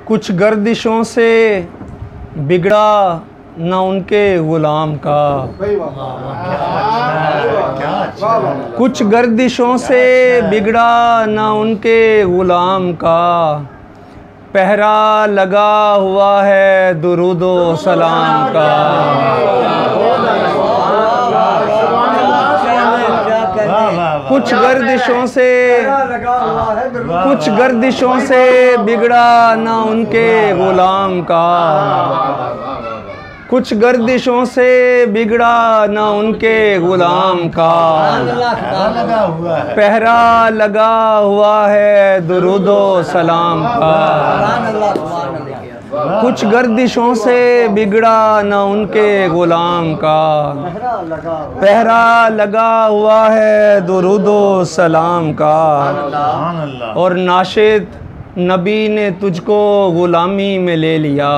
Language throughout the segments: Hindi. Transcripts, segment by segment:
कुछ गर्दिशों से बिगड़ा न उनके ग़ुलाम का, कुछ गर्दिशों से बिगड़ा न उनके ग़ुलाम का, पहरा लगा हुआ है दुरूदो सलाम का। कुछ गर्दिशों से बिगड़ा न उनके ग़ुलाम का, कुछ गर्दिशों से बिगड़ा न उनके ग़ुलाम का, पहरा लगा हुआ है दुरूदो सलाम का। कुछ गर्दिशों से बिगड़ा न उनके ग़ुलाम का, पहरा लगा हुआ है दुरूदो सलाम का। और नाशिद नबी ने तुझको ग़ुलामी में ले लिया,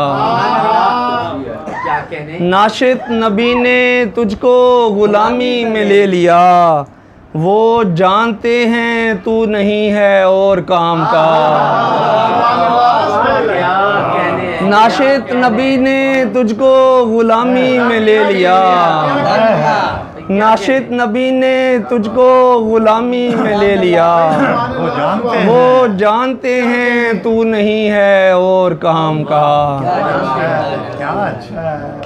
नाशिद नबी ने तुझको ग़ुलामी में ले लिया, वो जानते हैं तू नहीं है और काम का। नाशिद नबी ने तुझको ग़ुलामी में ले लिया, नाशिद नबी ने तुझको ग़ुलामी में ले लिया, वो जानते हैं तू नहीं है और काम का। क्या अच्छा है,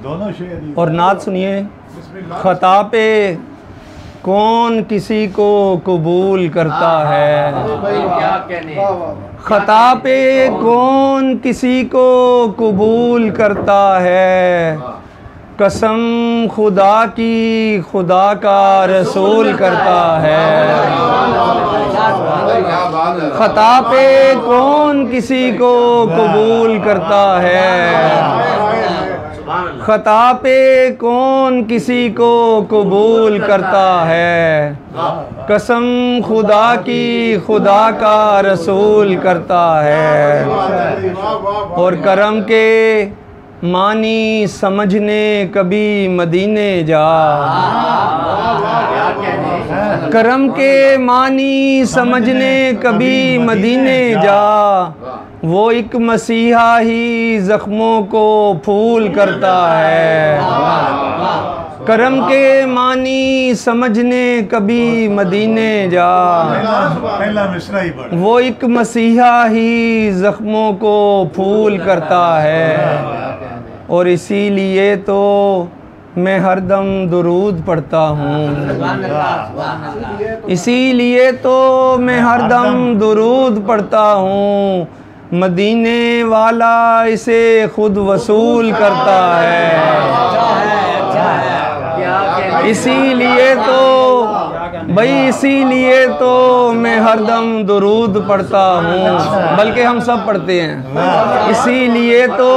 दोनों शेर। और नात सुनिए। ख़ता पे कौन किसी को कबूल करता है, ख़ता पे कौन किसी को कबूल करता है, कसम खुदा की खुदा का रसूल करता है। ख़ता पे कौन किसी को कबूल करता है, ख़ता पे कौन किसी को कबूल करता है, कसम खुदा की खुदा का रसूल करता है। और करम के मानी समझने कभी मदीने जा, करम के मानी समझने कभी मदीने जा, वो एक मसीहा ही ज़ख्मों को फूल करता है। करम के मानी समझने कभी मदीने जा, पहला मिसरा ही पढ़। वो एक मसीहा ही ज़ख्मों को फूल करता है। और इसीलिए तो मैं हरदम दुरूद पढ़ता हूँ, इसीलिए तो मैं हरदम दुरूद पढ़ता हूँ, मदीने वाला इसे खुद वसूल करता है। इसीलिए तो भाई, इसीलिए तो मैं हरदम दुरूद पढ़ता हूँ, बल्कि हम सब पढ़ते हैं। इसीलिए तो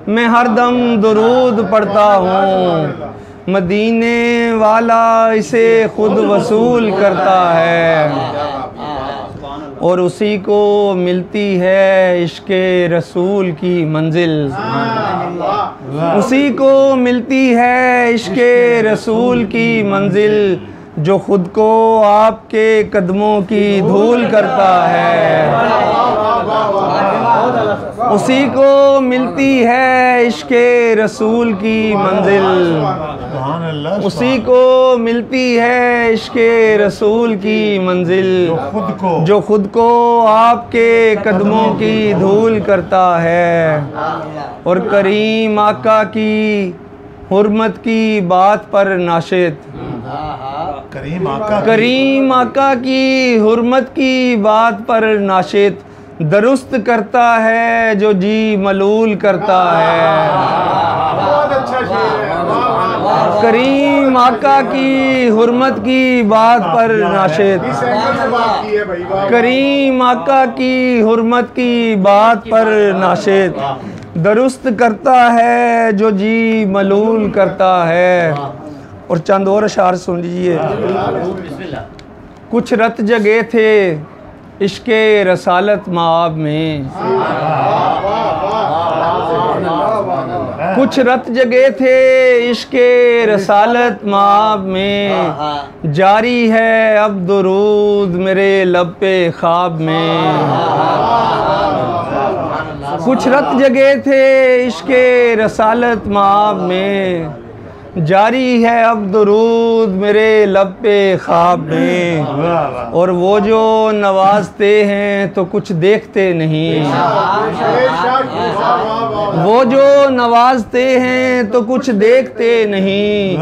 मैं हरदम दुरूद पढ़ता हूँ, मदीने वाला इसे खुद वसूल करता है। और उसी को मिलती है इश्क़े रसूल की मंजिल, उसी को मिलती है इश्क़े रसूल की मंजिल, जो खुद को आपके कदमों की धूल करता है। उसी को मिलती है इश्क़े रसूल की मंजिल, उसी को मिलती है इश्क़े रसूल की मंजिल, जो खुद को आपके कदमों की धूल करता है। और करीम आका की हुर्मत की बात पर नाशिद, करीम आका की हुर्मत की बात पर नाशिद, दुरुस्त करता है जो जी मलूल करता है। बहुत अच्छा शेर है। करीम आका की हुर्मत की बात पर नाशिद, करीम आका की हुर्मत की बात पर नाशिद, दुरुस्त करता है जो जी मलूल करता है। और चंद और अशार सुन लीजिए। कुछ रत जगे थे इश्क़े रसालत माब में, कुछ रत जगे थे इश्क़े रसालत माब में, जारी है अब दुरूद मेरे लब पे ख्वाब में। कुछ रत जगे थे इश्के रसालत माब में, जारी है अब दुरूद मेरे लब पे ख्वाब में। और वो जो नवाजते हैं तो कुछ देखते नहीं, वो जो नवाजते हैं तो कुछ देखते नहीं,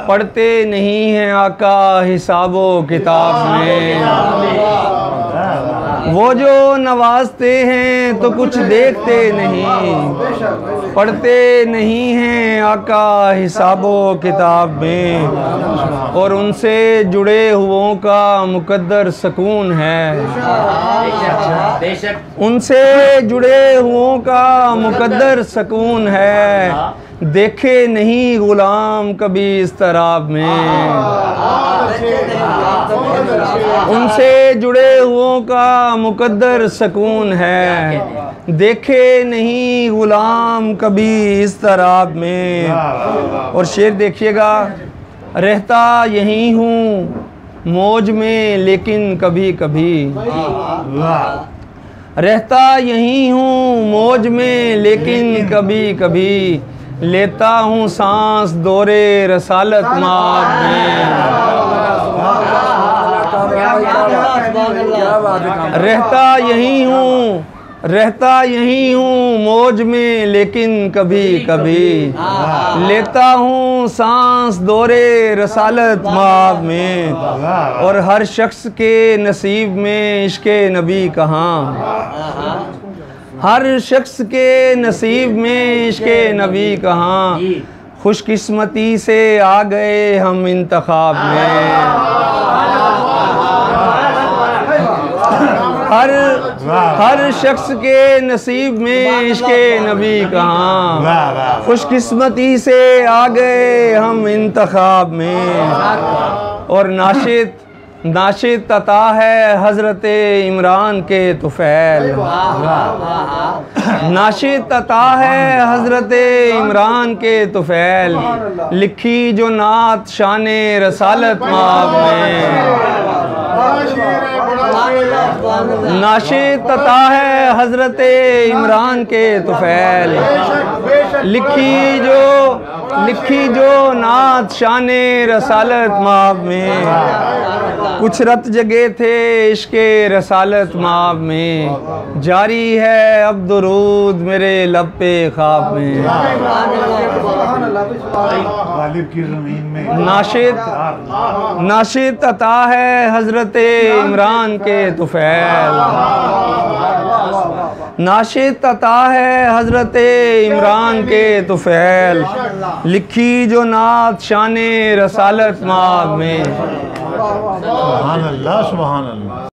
पढ़ते नहीं हैं आका हिसाबो किताब में। वो जो नवाजते हैं तो कुछ देखते नहीं, पढ़ते नहीं हैं आका हिसाबो किताब में। और उनसे जुड़े हुओं का मुकद्दर सुकून है, उनसे जुड़े हुओं का मुकद्दर सुकून है, देखे नहीं गुलाम कभी इस तराब में। उनसे जुड़े हुओं का मुकद्दर सुकून है, देखे नहीं गुलाम कभी इस तराब में। और शेर देखिएगा, रहता यहीं हूँ मौज में लेकिन कभी कभी, रहता यहीं हूँ मौज में लेकिन कभी कभी, लेता हूँ सांस दौरे रसालत माब में। रहता यहीं हूँ मौज में लेकिन कभी कभी, लेता हूँ सांस दौरे रसालत माब में। और हर शख्स के नसीब में इश्के नबी कहाँ, हर शख्स के नसीब में इश्के नबी कहाँ, खुशकिस्मती से आ गए हम इंतखाब में। हर शख्स के नसीब में इश्के नबी कहाँ, खुशकिस्मती से आ गए हम इंतखाब में। और नाशिद अता है हज़रत इमरान के तुफ़ैल, नाशिद अता है हज़रत इमरान के तुफ़ैल, लिखी जो नात शाने रसालत माब में। नाशिद अता है हज़रत इमरान के तुफ़ैल, लिखी जो नात शाने रसालत माब में। कुछ रत जगे थे इश्के रसालत माब में, जारी है अब दुरूद मेरे लब पे ख्वाब में। की ज़मीन में नाशिद अता है हज़रत इमरान के तुफ़ैल, नाशिद अता है हज़रत इमरान के तुफ़ैल, लिखी जो नात शाने रसालत माब में। सुभान अल्लाह सुभान अल्लाह।